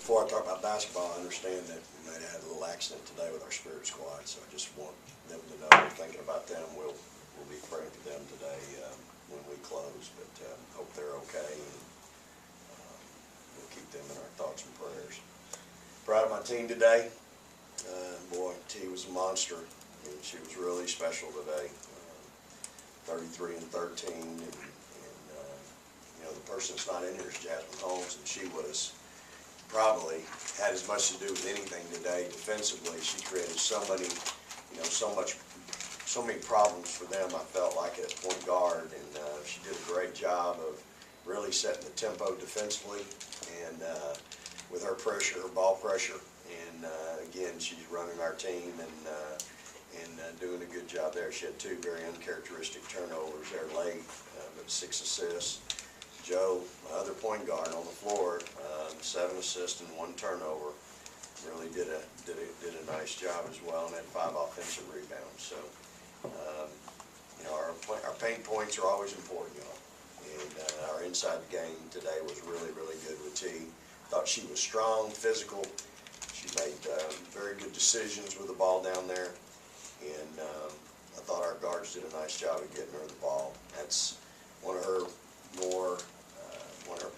before I talk about basketball, I understand that we may have had a little accident today with our spirit squad, so I just want them to know we're thinking about them. We'll be praying for them today when we close, but hope they're okay, and we'll keep them in our thoughts and prayers. Proud of my team today. Boy, T was a monster, and she was really special today. 33 and 13, and you know, the person that's not in here is Jasmine Holmes, and she was probably had as much to do with anything today defensively. She created so many, you know, so many problems for them. I felt like at point guard, and she did a great job of really setting the tempo defensively, and with her pressure, her ball pressure, and again, she's running our team and doing a good job there. She had 2 very uncharacteristic turnovers there late, but 6 assists. Joe, my other point guard on the floor, 7 assists and 1 turnover. Really did a nice job as well, and had 5 offensive rebounds. So, you know, our paint points are always important, y'all. And our inside game today was really good with T. Thought she was strong, physical. She made very good decisions with the ball down there. And I thought our guards did a nice job of getting her the ball. That's one of her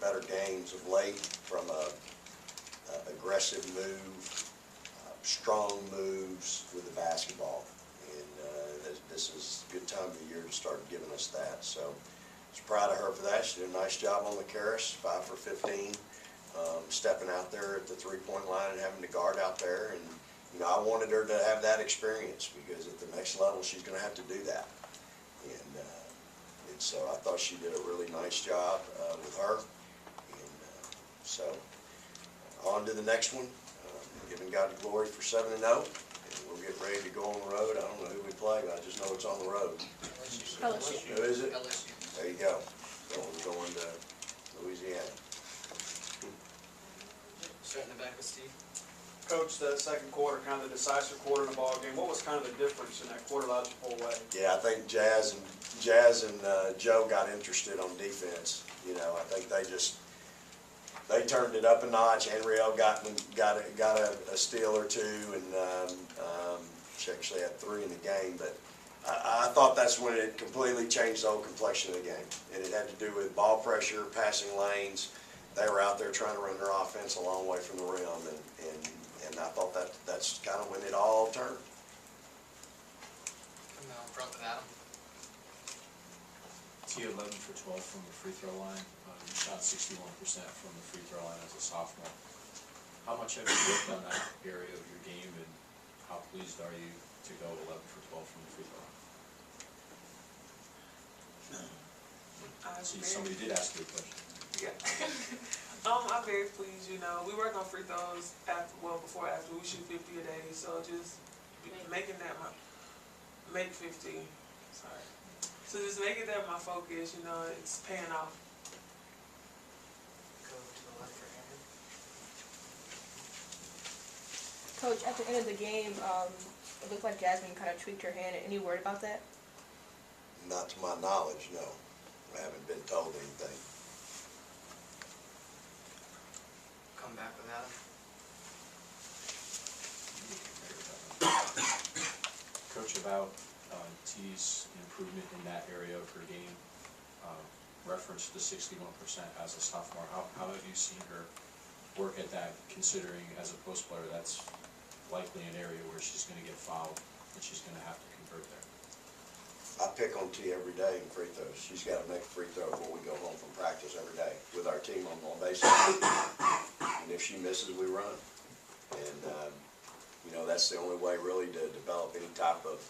better games of late, from a aggressive move, strong moves with the basketball. And this is a good time of the year to start giving us that. So I was proud of her for that. She did a nice job on the Karis, 5 for 15, stepping out there at the 3-point line and having to guard out there. And you know, I wanted her to have that experience, because at the next level she's going to have to do that. And so I thought she did a really nice job with her. And so on to the next one, giving God the glory for 7-0. And we'll get ready to go on the road. I don't know who we play, but I just know it's on the road. LSU. Who is it? LSU. There you go. Going to Louisiana. Starting the back with Steve. Coach, the second quarter, kind of the decisive quarter in the ball game. What was kind of the difference in that quarter allowed you to pull away? Yeah, I think Jazz and Joe got interested on defense. You know, I think they turned it up a notch. Anriel got a steal or 2, and she actually had 3 in the game. But I thought that's when it completely changed the whole complexion of the game, and it had to do with ball pressure, passing lanes. They were out there trying to run their offense a long way from the rim, and I thought that's kind of when it all turned. Coming out front with Adam. T 11 for 12 from the free throw line. You shot 61% from the free throw line as a sophomore. How much have you worked on that area of your game, and how pleased are you to go 11 for 12 from the free throw line? See, somebody did ask you a question. Yeah. I'm very pleased, you know. We work on free throws before, after. We shoot 50 a day, so just making that make 50. Sorry. So just making that my focus, you know, it's paying off. Go to the left for Aaron. Coach, at the end of the game, it looked like Jasmine kind of tweaked her hand. Any word about that? Not to my knowledge, no. I haven't been told anything. Come back with Adam. Coach, about T's improvement in that area of her game, referenced the 61% as a sophomore. How have you seen her work at that, considering as a post player that's likely an area where she's going to get fouled and she's going to have to convert there? I pick on T every day in free throws. She's got to make a free throw before we go home from practice every day with our team on ball basis. And if she misses, we run. And, you know, that's the only way really to develop any type of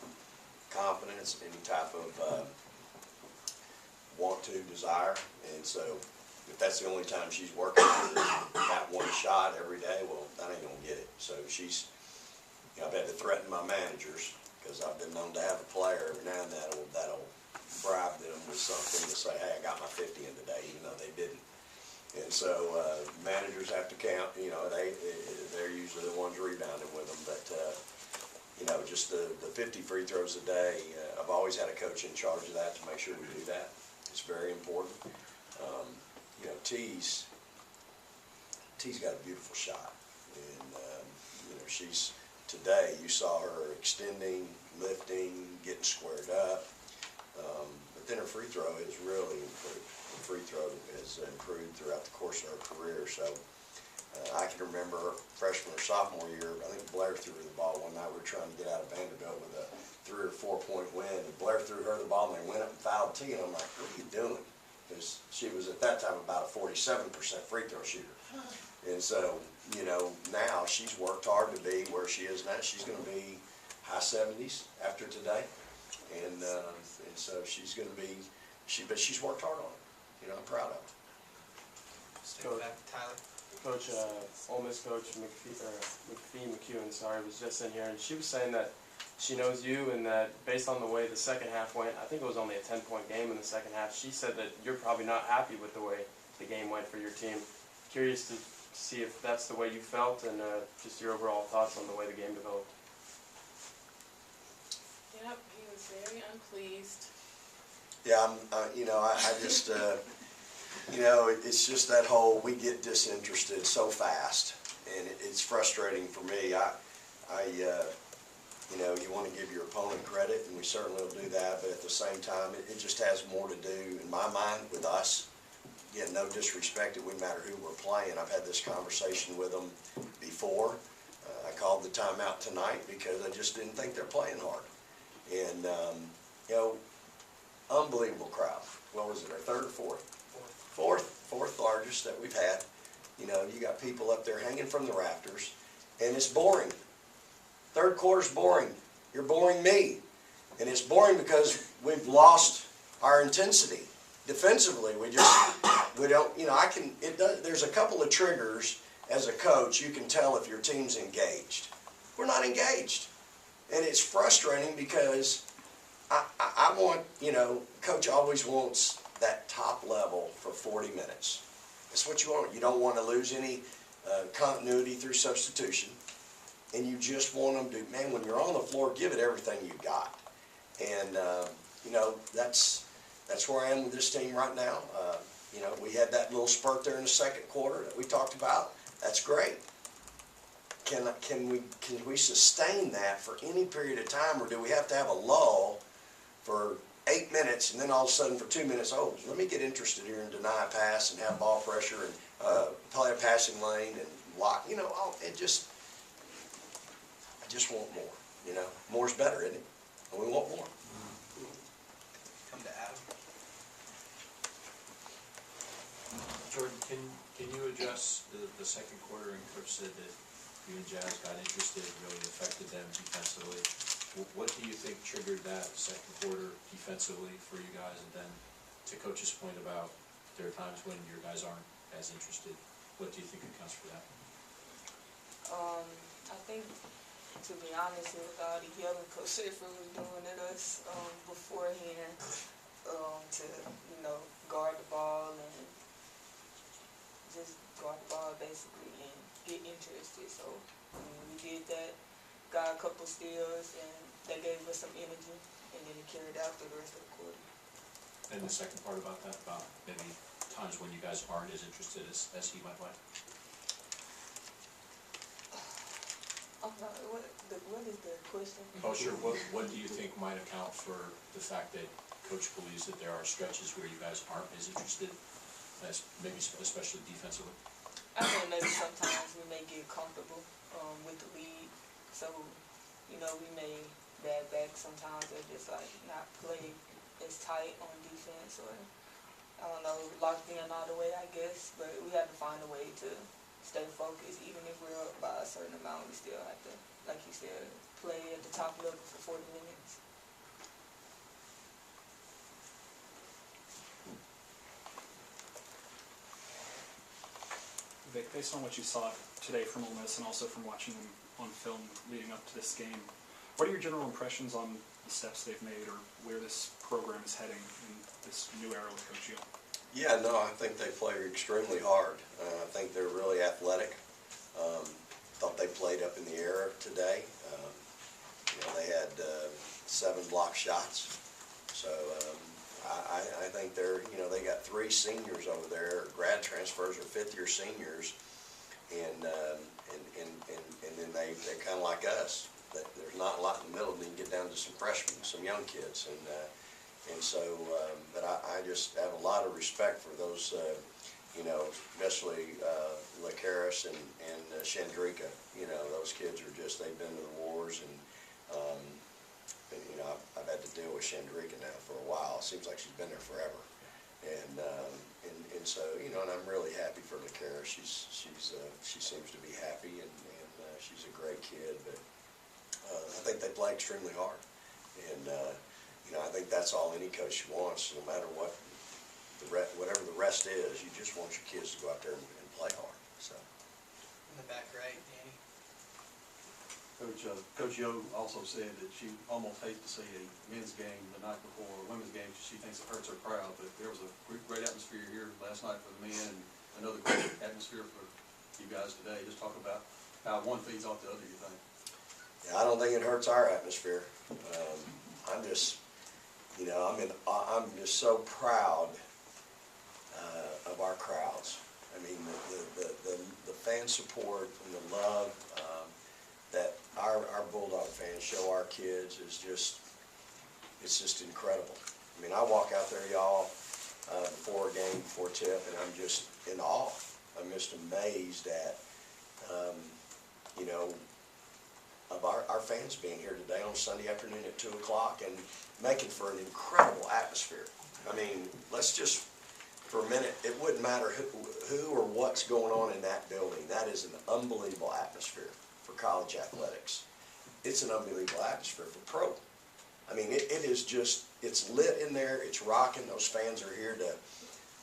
confidence, any type of want to, desire. And so if that's the only time she's working that one shot every day, well, that ain't going to get it. So she's, you know, I've had to threaten my managers, because I've been known to have a player every now and then that'll bribe them with something to say, hey, I got my 50 in today, even though they didn't. And so managers have to count. You know, they're usually the ones rebounding with them. But you know, just the 50 free throws a day. I've always had a coach in charge of that to make sure we do that. It's very important. You know, T's T's got a beautiful shot. And, today, you saw her extending, lifting, getting squared up. But then her free throw has really improved. The free throw has improved throughout the course of her career. So I can remember her freshman or sophomore year, I think Blair threw her the ball one night. We were trying to get out of Vanderbilt with a 3 or 4 point win. And Blair threw her the ball, and they went up and fouled T. And I'm like, what are you doing? Because she was at that time about a 47% free throw shooter. And so, now she's worked hard to be where she is now. She's going to be high 70s after today. And so she's going to be, but she's worked hard on it. I'm proud of her. Stay back to Tyler. Coach, Ole Miss coach McCowan, was just in here, and she was saying that she knows you, and that based on the way the second half went, I think it was only a 10-point game in the second half. She said that you're probably not happy with the way the game went for your team. Curious to see if that's the way you felt, and just your overall thoughts on the way the game developed. Yep, he was very unpleased. Yeah, I just, it's just that whole, we get disinterested so fast, and it's frustrating for me. You want to give your opponent credit, and we certainly will do that, but at the same time, it just has more to do, in my mind, with us. Again, no disrespect, it wouldn't matter who we're playing. I've had this conversation with them before. I called the timeout tonight because I just didn't think they're playing hard. And, unbelievable crowd. What was it, our third or fourth? Fourth largest that we've had. You got people up there hanging from the rafters, and it's boring. Third quarter's boring. You're boring me. And it's boring because we've lost our intensity. Defensively, there's a couple of triggers as a coach. You can tell if your team's engaged. We're not engaged. And it's frustrating because I want, coach always wants that top level for 40 minutes. That's what you want. You don't want to lose any continuity through substitution. And you just want them to, man, when you're on the floor, give it everything you got. And, that's where I am with this team right now. We had that little spurt there in the second quarter that we talked about. That's great. Can we sustain that for any period of time, or do we have to have a lull for 8 minutes and then all of a sudden for 2 minutes, let me get interested here and deny a pass and have ball pressure and play a passing lane and lock. I just want more. More's better, isn't it? And we want more. Come to Adam. Jordan, can you address the second quarter? And Coach said that you and Jazz got interested, really affected them defensively. What do you think triggered that second quarter defensively for you guys? And then to Coach's point about there are times when your guys aren't as interested, what do you think accounts for that? I think, to be honest, with all the yelling Coach Schaefer was doing at us beforehand, to guard the ball and just guard the ball basically and get interested. So we did that, got a couple steals, and that gave us some energy, and then it carried out through the rest of the quarter. And the second part about that, about maybe times when you guys aren't as interested as he might like? Oh, no, what is the question? Oh, sure. What do you think might account for the fact that Coach believes that there are stretches where you guys aren't as interested, as maybe especially defensively? I think maybe sometimes we may get comfortable with the lead, so we may bad back sometimes or just not play as tight on defense, or I don't know, locked in all the way, I guess. But we have to find a way to stay focused. Even if we're up by a certain amount, we still have to, like you said, play at the top level for 40 minutes. Vic, based on what you saw today from Ole Miss and also from watching them on film leading up to this game, what are your general impressions on the steps they've made or where this program is heading in this new era with Coach Hill? Yeah, no, I think they play extremely hard. I think they're really athletic. Thought they played up in the air today. They had 7 block shots. So I think they're, they got 3 seniors over there, grad transfers or 5th-year seniors. and then they're kind of like us. That there's not a lot in the middle, and then you get down to some freshmen, some young kids, and so, but I just have a lot of respect for those, especially Lacaris and Chandrika. Those kids are just, they've been to the wars, and I've had to deal with Chandrika now for a while. It seems like she's been there forever, and so, and I'm really happy for Lacaris. She seems to be happy, and she's a great kid, but I think they play extremely hard, and I think that's all any coach wants, no matter what, whatever the rest is. You just want your kids to go out there and play hard. So. In the back right, Danny. Coach Yo also said that she almost hates to see a men's game the night before a women's game because she thinks it hurts her crowd. But there was a great atmosphere here last night for the men, and another great atmosphere for you guys today. Just talk about how one feeds off the other, you think? Yeah, I don't think it hurts our atmosphere. I'm just, I'm just so proud of our crowds. I mean, the fan support and the love that our Bulldog fans show our kids is just, it's just incredible. I mean, I walk out there, y'all, before a game, before tip, and I'm just in awe. I'm just amazed at, of our fans being here today on Sunday afternoon at 2 o'clock and making for an incredible atmosphere. I mean, let's just, for a minute, it wouldn't matter who or what's going on in that building. That is an unbelievable atmosphere for college athletics. It's an unbelievable atmosphere for pro. I mean, it is just, it's lit in there, it's rocking. Those fans are here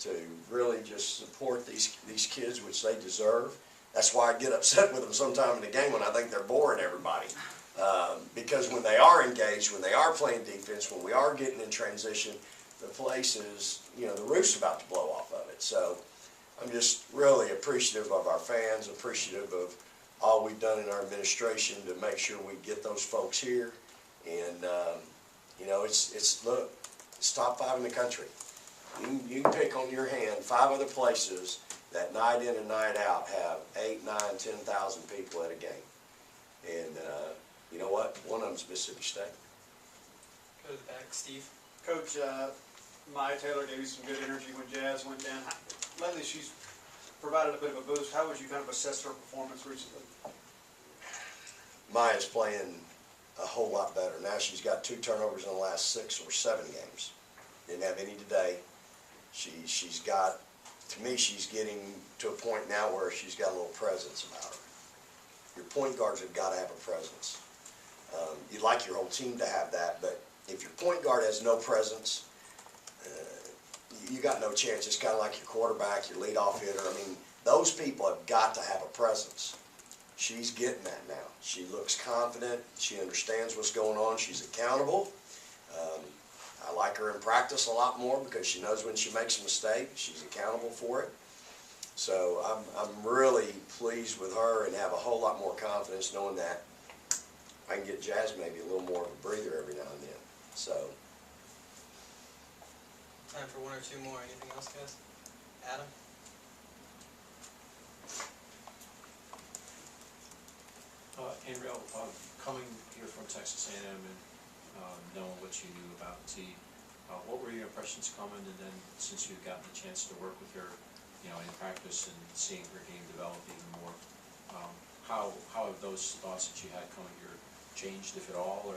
to really just support these kids, which they deserve. That's why I get upset with them sometime in the game when I think they're boring everybody. Because when they are engaged, when they are playing defense, when we are getting in transition, the place is, the roof's about to blow off of it. So I'm just really appreciative of our fans, appreciative of all we've done in our administration to make sure we get those folks here. And, look, it's top 5 in the country. You can pick on your hand 5 other places that night in and night out have 8, 9, 10,000 people at a game. And you know what? One of them's Mississippi State. Go to the back, Steve. Coach, Maya Taylor gave you some good energy when Jazz went down. Lately, she's provided a bit of a boost. How would you kind of assess her performance recently? Maya's playing a whole lot better. Now she's got 2 turnovers in the last 6 or 7 games. Didn't have any today. She's got, to me, she's getting to a point now where she's got a little presence about her. Your point guards have got to have a presence. You'd like your whole team to have that, but if your point guard has no presence, you got no chance. It's kind of like your quarterback, your leadoff hitter. I mean, those people have got to have a presence. She's getting that now. She looks confident. She understands what's going on. She's accountable. I like her in practice a lot more because she knows when she makes a mistake, she's accountable for it. So I'm really pleased with her and have a whole lot more confidence knowing that I can get Jazz maybe a little more of a breather every now and then. So. Time for 1 or 2 more. Anything else, guys? Adam? Anriel, coming here from Texas A&M and knowing what you knew about T, what were your impressions coming, and then since you've gotten the chance to work with her, in practice and seeing her game develop even more, how have those thoughts that you had coming here changed, if at all, or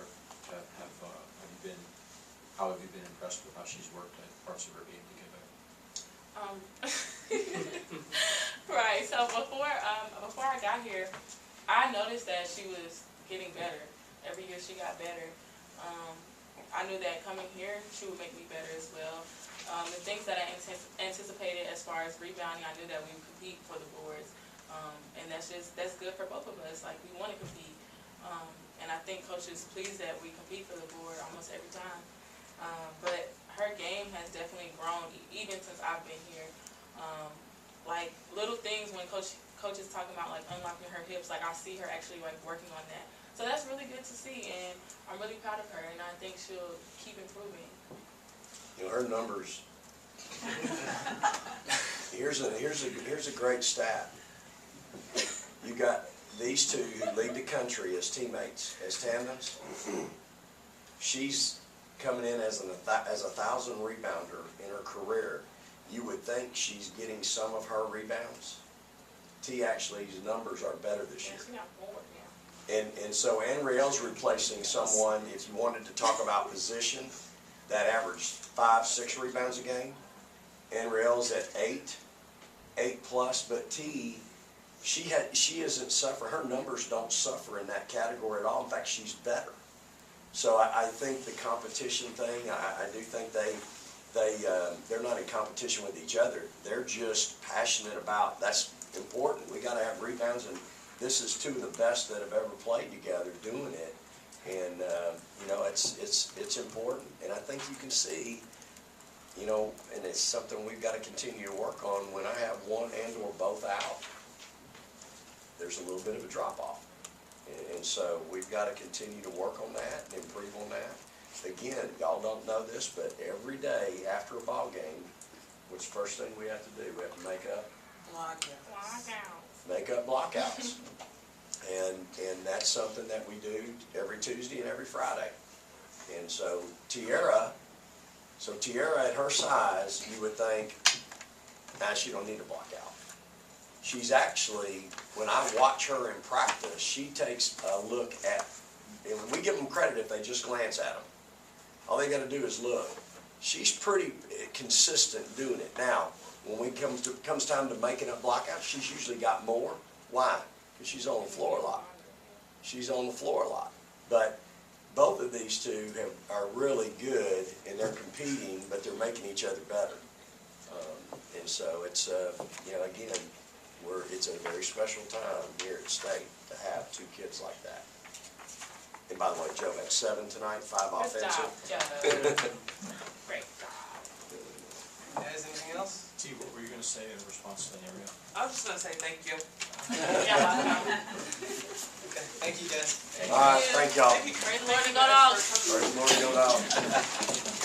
how have you been impressed with how she's worked at parts of her game to get better? Right. So before I got here, I noticed that she was getting better. Every year she got better. I knew that coming here, she would make me better as well. The things that I anticipated as far as rebounding, I knew that we would compete for the boards. And that's good for both of us. Like, we want to compete. And I think Coach is pleased that we compete for the board almost every time. But her game has definitely grown even since I've been here. Like, little things when Coach is talking about, like, unlocking her hips, like, I see her actually, like, working on that. So that's really good to see, and I'm really proud of her, and I think she'll keep improving. Her numbers. Here's a great stat. You got these two who lead the country as teammates, as tandems. She's coming in as a 1,000 rebounder in her career. You would think she's getting some of her rebounds. T actually's numbers are better this year. She got forward now. And so Anriel's replacing someone, if you wanted to talk about position, that averaged 5, 6 rebounds a game. Anriel's at 8 plus, but T, she isn't suffering, her numbers don't suffer in that category at all. In fact, she's better. So I think the competition thing, I do think they're not in competition with each other. They're just passionate about, that's important. We gotta have rebounds, and this is two of the best that have ever played together doing it. And, you know, it's important. And I think you can see, you know, and it's something we've got to continue to work on. When I have one and or both out, there's a little bit of a drop-off. And so we've got to continue to work on that and improve on that. Again, y'all don't know this, but every day after a ball game, what's the first thing we have to do? We have to make up blockouts. And that's something that we do every Tuesday and every Friday. And so Teaira at her size, you would think, nah, she don't need a blockout. She's actually, when I watch her in practice, she takes a look at, and we give them credit if they just glance at them. All they got to do is look. She's pretty consistent doing it. Now, when it comes time to making up blockouts, she's usually got more. Why? Because she's on the floor a lot. She's on the floor a lot. But both of these two are really good, and they're competing, but they're making each other better. And so it's, you know, again, it's a very special time here at State to have two kids like that. And by the way, Joe had 7 tonight, 5 Good offensive. job, Joe. Great job. Guys, anything else? T, what were you gonna say in response to Anriel? I was just gonna say thank you. Okay, thank you guys. All right, thank y'all. Thank you. Praise the Lord and go dogs. Praise the Lord, go dogs.